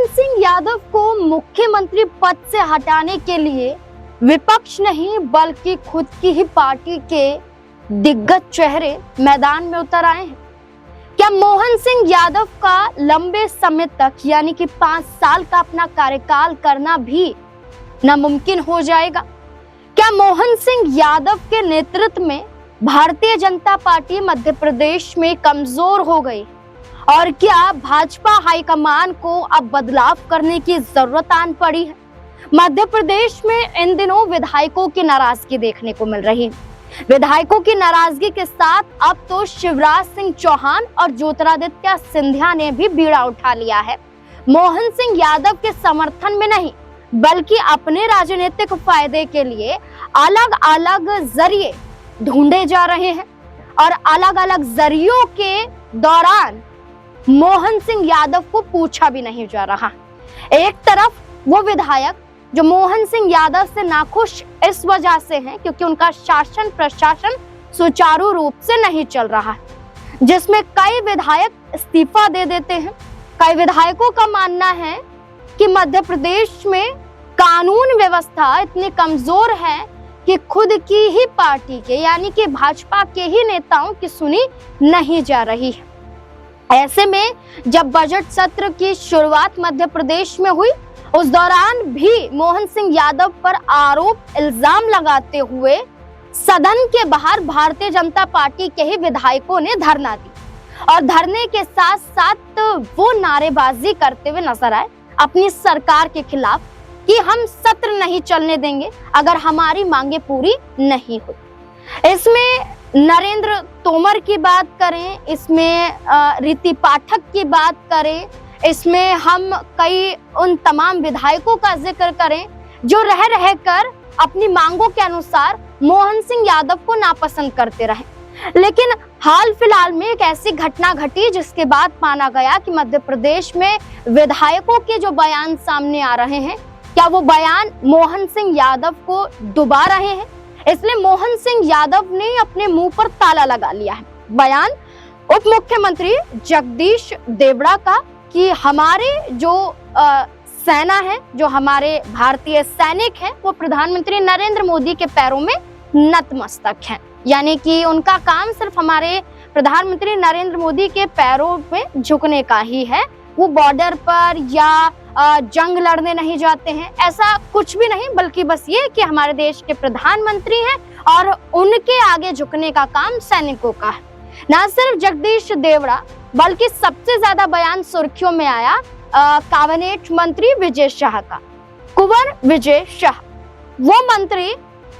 मोहन सिंह यादव को मुख्यमंत्री पद से हटाने के लिए विपक्ष नहीं बल्कि खुद की ही पार्टी के दिग्गज चेहरे मैदान में उतर आए हैं। क्या मोहन सिंह यादव का लंबे समय तक यानी कि 5 साल का अपना कार्यकाल करना भी नामुमकिन हो जाएगा? क्या मोहन सिंह यादव के नेतृत्व में भारतीय जनता पार्टी मध्य प्रदेश में कमजोर हो गई और क्या भाजपा हाईकमान को अब बदलाव करने की जरूरत आन पड़ी है? मध्य प्रदेश में इन दिनों विधायकों की नाराजगी देखने को मिल रही है। विधायकों की नाराजगी के साथ अब तो शिवराज सिंह चौहान और ज्योतिरादित्य सिंधिया ने भी बीड़ा उठा लिया है। मोहन सिंह यादव के समर्थन में नहीं बल्कि अपने राजनीतिक फायदे के लिए अलग अलग जरिए ढूंढे जा रहे हैं और अलग अलग जरियों के दौरान मोहन सिंह यादव को पूछा भी नहीं जा रहा। एक तरफ वो विधायक जो मोहन सिंह यादव से नाखुश इस वजह से हैं क्योंकि उनका शासन प्रशासन सुचारू रूप से नहीं चल रहा है, जिसमें कई विधायक इस्तीफा दे देते हैं। कई विधायकों का मानना है कि मध्य प्रदेश में कानून व्यवस्था इतनी कमजोर है कि खुद की ही पार्टी के यानी कि भाजपा के ही नेताओं की सुनी नहीं जा रही है। ऐसे में जब बजट सत्र की शुरुआत मध्य प्रदेश में हुई उस दौरान भी मोहन सिंह यादव पर आरोप इल्जाम लगाते हुए सदन के बाहर भारतीय जनता पार्टी के ही विधायकों ने धरना दी और धरने के साथ साथ वो नारेबाजी करते हुए नजर आए अपनी सरकार के खिलाफ कि हम सत्र नहीं चलने देंगे अगर हमारी मांगे पूरी नहीं हुई। इसमें नरेंद्र तोमर की बात करें, इसमें रीति पाठक की बात करें, इसमें हम कई उन तमाम विधायकों का जिक्र करें जो रह रहकर अपनी मांगों के अनुसार मोहन सिंह यादव को नापसंद करते रहे। लेकिन हाल फिलहाल में एक ऐसी घटना घटी जिसके बाद माना गया कि मध्य प्रदेश में विधायकों के जो बयान सामने आ रहे हैं क्या वो बयान मोहन सिंह यादव को डुबा रहे हैं। इसलिए मोहन सिंह यादव ने अपने मुंह पर ताला लगा लिया है। बयान उप मुख्यमंत्री जगदीश देवड़ा का कि हमारे जो सेना है, जो हमारे भारतीय सैनिक हैं, वो प्रधानमंत्री नरेंद्र मोदी के पैरों में नतमस्तक हैं, यानी कि उनका काम सिर्फ हमारे प्रधानमंत्री नरेंद्र मोदी के पैरों में झुकने का ही है। वो बॉर्डर पर या जंग लड़ने नहीं जाते हैं, ऐसा कुछ भी नहीं, बल्कि बस ये कि हमारे देश के प्रधानमंत्री हैं और उनके आगे झुकने का काम सैनिकों का है। न सिर्फ जगदीश देवड़ा बल्कि सबसे ज्यादा बयान सुर्खियों में आया कैबिनेट मंत्री विजय शाह का। कुंवर विजय शाह वो मंत्री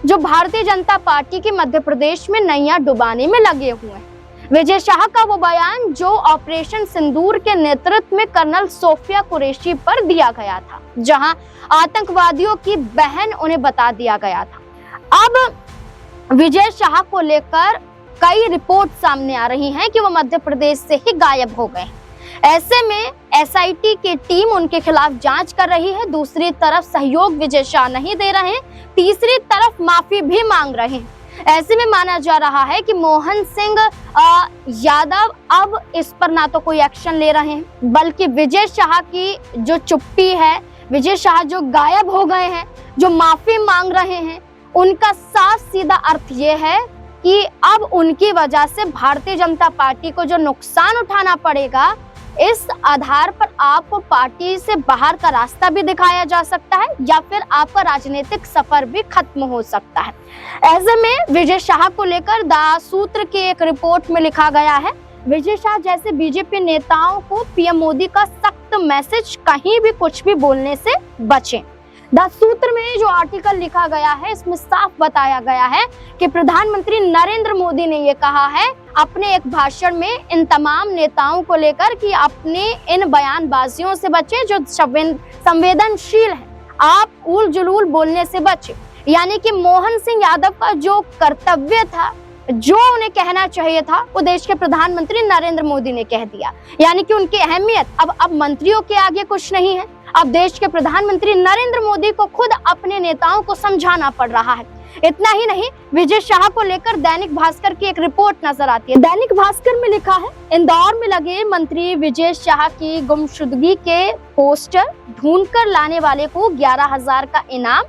जो भारतीय जनता पार्टी की मध्य प्रदेश में नैया डुबाने में लगे हुए हैं। विजय शाह का वो बयान जो ऑपरेशन सिंदूर के नेतृत्व में कर्नल सोफिया कुरैशी पर दिया गया था, जहां आतंकवादियों की बहन उन्हें बता दिया गया था। अब विजय शाह को लेकर कई रिपोर्ट सामने आ रही हैं कि वो मध्य प्रदेश से ही गायब हो गए। ऐसे में एसआईटी की टीम उनके खिलाफ जांच कर रही है, दूसरी तरफ सहयोग विजय शाह नहीं दे रहे हैं, तीसरी तरफ माफी भी मांग रहे हैं। ऐसे में माना जा रहा है कि मोहन सिंह यादव अब इस पर ना तो कोई एक्शन ले रहे हैं बल्कि विजय शाह की जो चुप्पी है, विजय शाह जो गायब हो गए हैं, जो माफी मांग रहे हैं, उनका साफ सीधा अर्थ ये है कि अब उनकी वजह से भारतीय जनता पार्टी को जो नुकसान उठाना पड़ेगा, इस आधार पर आपको पार्टी से बाहर का रास्ता भी दिखाया जा सकता है या फिर आपका राजनीतिक सफर भी खत्म हो सकता है। ऐसे में विजय शाह को लेकर द सूत्र की एक रिपोर्ट में लिखा गया है, विजय शाह जैसे बीजेपी नेताओं को पीएम मोदी का सख्त मैसेज, कहीं भी कुछ भी बोलने से बचें। द सूत्र में जो आर्टिकल लिखा गया है इसमें साफ बताया गया है कि प्रधानमंत्री नरेंद्र मोदी ने ये कहा है अपने एक भाषण में इन तमाम नेताओं को लेकर कि अपने इन बयानबाजियों से बचें जो संवेदनशील है, आप उल जुलूल बोलने से बचें। यानी कि मोहन सिंह यादव का जो कर्तव्य था, जो उन्हें कहना चाहिए था, वो देश के प्रधानमंत्री नरेंद्र मोदी ने कह दिया। यानी कि उनकी अहमियत अब मंत्रियों के आगे कुछ नहीं है, अब देश के प्रधानमंत्री नरेंद्र मोदी को खुद अपने नेताओं को समझाना पड़ रहा है। इतना ही नहीं, विजय शाह को लेकर दैनिक भास्कर की एक रिपोर्ट नजर आती है। दैनिक भास्कर में लिखा है, इंदौर में लगे मंत्री विजय शाह की गुमशुदगी के पोस्टर ढूंढकर लाने वाले को 11,000 का इनाम।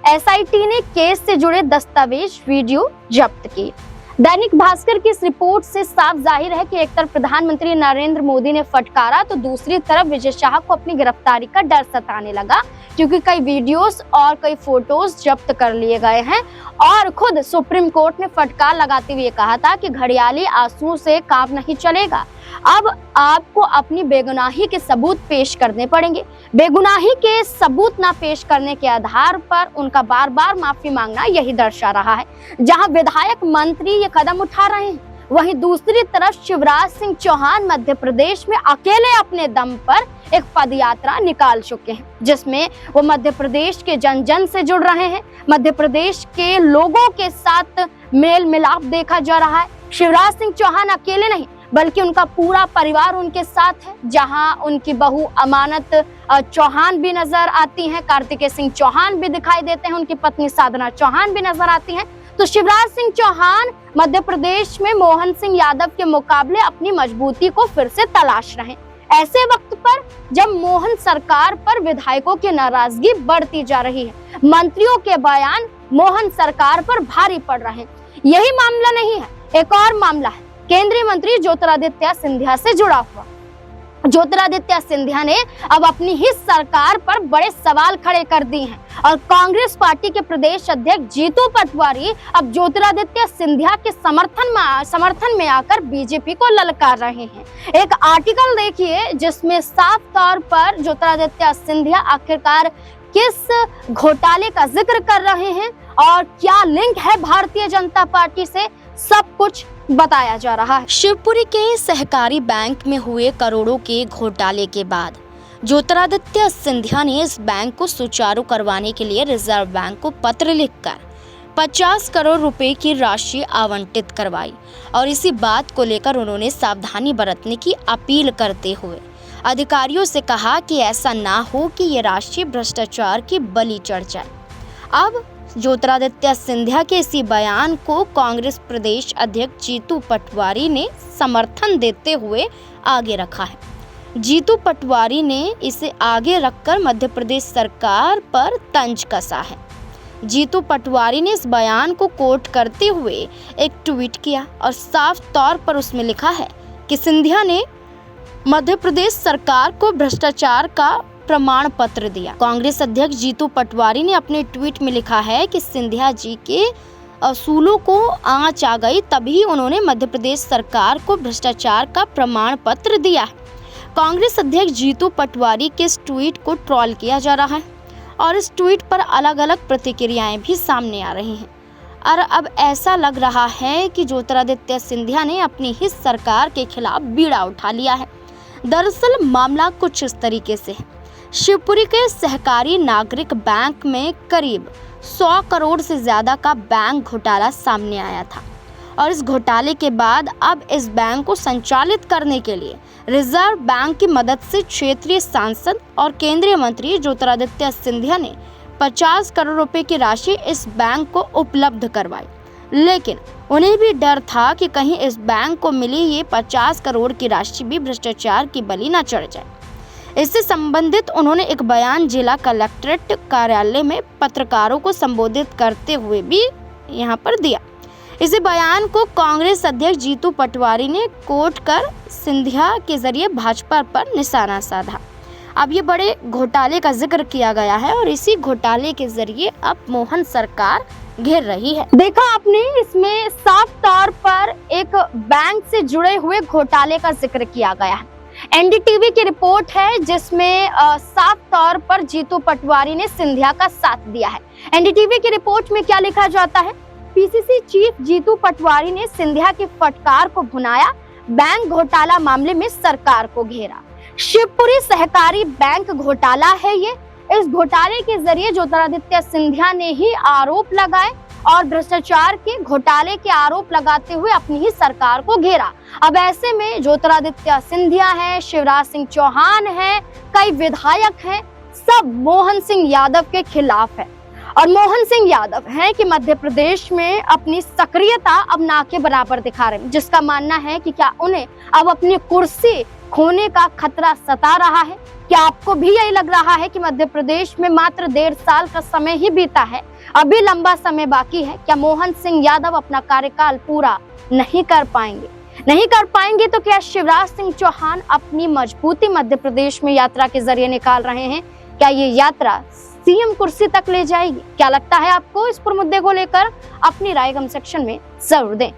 एसआईटी ने केस से जुड़े दस्तावेज वीडियो जब्त किए। दैनिक भास्कर की इस रिपोर्ट से साफ जाहिर है कि एक तरफ प्रधानमंत्री नरेंद्र मोदी ने फटकारा तो दूसरी तरफ विजय शाह को अपनी गिरफ्तारी का डर सताने लगा, क्योंकि कई वीडियोस और कई फोटोज जब्त कर लिए गए हैं और खुद सुप्रीम कोर्ट ने फटकार लगाते हुए कहा था कि घड़ियाली आंसू से काम नहीं चलेगा, अब आपको अपनी बेगुनाही के सबूत पेश करने पड़ेंगे। बेगुनाही के सबूत ना पेश करने के आधार पर उनका बार बार माफी मांगना यही दर्शा रहा है। जहां विधायक मंत्री ये कदम उठा रहे हैं, वहीं दूसरी तरफ शिवराज सिंह चौहान मध्य प्रदेश में अकेले अपने दम पर एक पद यात्रा निकाल चुके हैं, जिसमें वो मध्य प्रदेश के जन जन से जुड़ रहे हैं। मध्य प्रदेश के लोगों के साथ मेल मिलाप देखा जा रहा है। शिवराज सिंह चौहान अकेले नहीं बल्कि उनका पूरा परिवार उनके साथ है, जहां उनकी बहू अमानत चौहान भी नजर आती हैं, कार्तिकेय सिंह चौहान भी दिखाई देते हैं, उनकी पत्नी साधना चौहान भी नजर आती हैं। तो शिवराज सिंह चौहान मध्य प्रदेश में मोहन सिंह यादव के मुकाबले अपनी मजबूती को फिर से तलाश रहे हैं। ऐसे वक्त पर जब मोहन सरकार पर विधायकों की नाराजगी बढ़ती जा रही है, मंत्रियों के बयान मोहन सरकार पर भारी पड़ रहे हैं। यही मामला नहीं है, एक और मामला है केंद्रीय मंत्री ज्योतिरादित्य सिंधिया से जुड़ा हुआ। ज्योतिरादित्य सिंधिया ने अब अपनी ही सरकार पर बड़े सवाल खड़े कर दिए हैं और कांग्रेस पार्टी के प्रदेश अध्यक्ष जीतू पटवारी अब ज्योतिरादित्य सिंधिया के समर्थन में आकर बीजेपी को ललकार रहे हैं। एक आर्टिकल देखिए जिसमें साफ तौर पर ज्योतिरादित्य सिंधिया आखिरकार किस घोटाले का जिक्र कर रहे हैं और क्या लिंक है भारतीय जनता पार्टी से, सब कुछ बताया जा रहा है। शिवपुरी के सहकारी बैंक में हुए करोड़ों के घोटाले के बाद ज्योतिरादित्य सिंधिया ने इस बैंक को सुचारू करवाने के लिए रिजर्व बैंक को पत्र लिखकर 50 करोड़ रुपए की राशि आवंटित करवाई और इसी बात को लेकर उन्होंने सावधानी बरतने की अपील करते हुए अधिकारियों से कहा कि ऐसा ना हो कि ये राशि भ्रष्टाचार की बलि चढ़ जाए। अब ज्योतिरादित्य सिंधिया के इसी बयान को कांग्रेस प्रदेश अध्यक्ष जीतू पटवारी ने समर्थन देते हुए आगे रखा है। जीतू पटवारी ने इसे आगे रखकर मध्य प्रदेश सरकार पर तंज कसा है। जीतू पटवारी ने इस बयान को कोट करते हुए एक ट्वीट किया और साफ तौर पर उसमें लिखा है कि सिंधिया ने मध्य प्रदेश सरकार को भ्रष्टाचार का प्रमाण पत्र दिया। कांग्रेस अध्यक्ष जीतू पटवारी ने अपने ट्वीट में लिखा है कि सिंधिया जी के असूलों को आंच आ गई, तभी उन्होंने मध्य प्रदेश सरकार को भ्रष्टाचार का प्रमाण पत्र दिया है। कांग्रेस अध्यक्ष जीतू पटवारी के इस ट्वीट को ट्रोल किया जा रहा है और इस ट्वीट पर अलग अलग प्रतिक्रियाएं भी सामने आ रही हैं और अब ऐसा लग रहा है कि ज्योतिरादित्य सिंधिया ने अपनी ही सरकार के खिलाफ बीड़ा उठा लिया है। दरअसल मामला कुछ इस तरीके से है। शिवपुरी के सहकारी नागरिक बैंक में करीब 100 करोड़ से ज्यादा का बैंक घोटाला सामने आया था और इस घोटाले के बाद अब इस बैंक को संचालित करने के लिए रिजर्व बैंक की मदद से क्षेत्रीय सांसद और केंद्रीय मंत्री ज्योतिरादित्य सिंधिया ने 50 करोड़ रुपए की राशि इस बैंक को उपलब्ध करवाई, लेकिन उन्हें भी डर था कि कहीं इस बैंक को मिली ये 50 करोड़ की राशि भी भ्रष्टाचार की बलि न चढ़ जाए। इससे संबंधित उन्होंने एक बयान जिला कलेक्ट्रेट कार्यालय में पत्रकारों को संबोधित करते हुए भी यहाँ पर दिया। इसी बयान को कांग्रेस अध्यक्ष जीतू पटवारी ने कोट कर सिंधिया के जरिए भाजपा पर निशाना साधा। अब ये बड़े घोटाले का जिक्र किया गया है और इसी घोटाले के जरिए अब मोहन सरकार घेर रही है। देखा आपने, इसमें साफ तौर पर एक बैंक से जुड़े हुए घोटाले का जिक्र किया गया है। एनडीटीवी की रिपोर्ट है जिसमें साफ तौर पर जीतू पटवारी ने सिंधिया का साथ दिया है। एनडीटीवी की रिपोर्ट में क्या लिखा जाता है? पीसीसी चीफ जीतू पटवारी ने सिंधिया की फटकार को भुनाया, बैंक घोटाला मामले में सरकार को घेरा। शिवपुरी सहकारी बैंक घोटाला है ये। इस घोटाले के जरिए ज्योतिरादित्य सिंधिया ने ही आरोप लगाए और भ्रष्टाचार के घोटाले के आरोप लगाते हुए अपनी ही सरकार को घेरा। अब ऐसे में ज्योतिरादित्य सिंधिया है, शिवराज सिंह चौहान है, कई विधायक हैं, सब मोहन सिंह यादव के खिलाफ है और मोहन सिंह यादव हैं कि मध्य प्रदेश में अपनी सक्रियता अब ना के बराबर दिखा रहे हैं, जिसका मानना है कि क्या उन्हें अब अपनी कुर्सी खोने का खतरा सता रहा है। क्या आपको भी यही लग रहा है कि मध्य प्रदेश में मात्र 1.5 साल का समय ही बीता है, अभी लंबा समय बाकी है? क्या मोहन सिंह यादव अपना कार्यकाल पूरा नहीं कर पाएंगे तो क्या शिवराज सिंह चौहान अपनी मजबूती मध्य प्रदेश में यात्रा के जरिए निकाल रहे हैं? क्या ये यात्रा सीएम कुर्सी तक ले जाएगी? क्या लगता है आपको? इस पर मुद्दे को लेकर अपनी राय कमेंट सेक्शन में जरूर दें।